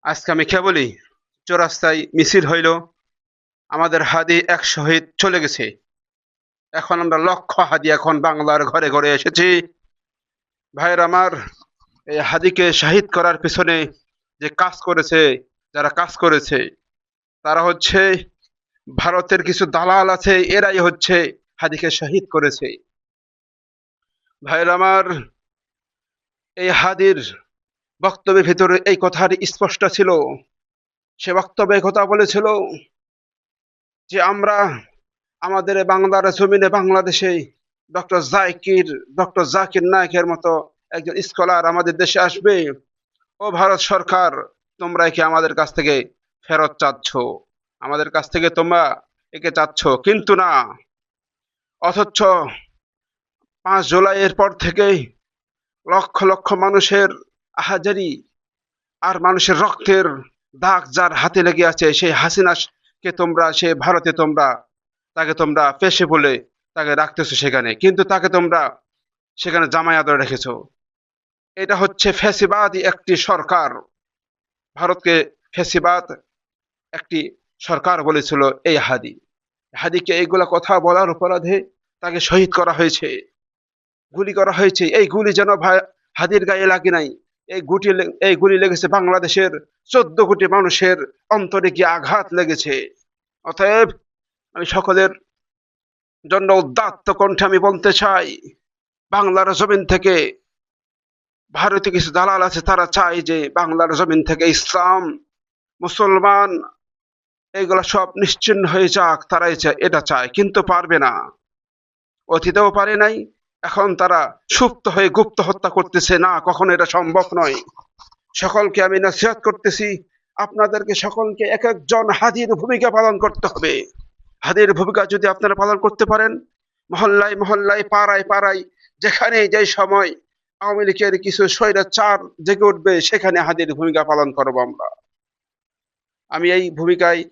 আজকে আমি কেবলই চৌরাস্তায় মিছিল হইল, আমাদের হাদি এক শহীদ চলে গেছে। এখন আমরা লক্ষ হাদি এখন বাংলার ঘরে ঘরে এসেছি। ভাইয়ের আমার, এই হাদিকে শহীদ করার পিছনে যে কাজ করেছে, যারা কাজ করেছে তারা হচ্ছে ভারতের কিছু দালাল আছে, এরাই হচ্ছে হাদিকে শহীদ করেছে। ভাইয়ের আমার, এই হাদির বক্তব্যের ভিতরে এই কথাটি স্পষ্ট ছিল। সে বক্তব্যে কথা বলেছিল যে আমরা আমাদের বাংলার জমিনে বাংলাদেশে ডক্টর জাকির নায়েকের মতো একজন স্কলার আমাদের দেশে আসবে। ও ভারত সরকার, তোমরা একে আমাদের কাছ থেকে ফেরত চাচ্ছ, আমাদের কাছ থেকে তোমরা একে চাচ্ছ, কিন্তু না। অথচ 5 জুলাইয়ের পর থেকেই লক্ষ লক্ষ মানুষের আহাজারি আর মানুষের রক্তের দাগ যার হাতে লেগে আছে, সেই হাসিনাকে তোমরা, সে ভারতে তোমরা তাকে তোমরা পেশে বলে তাকে রাখতেছো সেখানে, কিন্তু তাকে তোমরা সেখানে জামাই আদরে রেখেছো। এটা হচ্ছে ফ্যাসিবাদী একটি সরকার। ভারতকে ফ্যাসিবাদ একটি সরকার বলেছিল এই হাদি। হাদিকে এইগুলা কথা বলার অপরাধে তাকে শহীদ করা হয়েছে, গুলি করা হয়েছে। এই গুলি যেন হাদির গায়ে লাগে নাই, এই গুলি লেগেছে বাংলাদেশের 14 কোটি মানুষের অন্তরে গিয়ে আঘাত লেগেছে। অতএব আমি সকলের জন্য উদাত্ত কণ্ঠে আমি বলতে চাই, বাংলার জমিন থেকে ভারতে কিছু দালাল আছে, তারা চায় যে বাংলার জমিন থেকে ইসলাম, মুসলমান এগুলা সব নিশ্চিহ্ন হয়ে যাক। তারাই এটা চায়, কিন্তু পারবে না। অতীতেও পারে নাই, এখন তারা সুপ্ত হয়ে গুপ্ত হত্যা করতেছে না, কখনো এটা সম্ভব নয়। সকলকে আমি নসিহত করতেছি, আপনাদেরকে সকলকে এক একজন হাদির ভূমিকা পালন করতে হবে। হাদির ভূমিকা যদি আপনারা পালন করতে পারেন, মহল্লায় মহল্লায়, পাড়ায় পাড়ায়, যেখানে যে সময় আওয়ামী লীগের কিছু স্বৈরাচার জেগে উঠবে, সেখানে হাদির ভূমিকা পালন করবো আমরা। আমি এই ভূমিকায়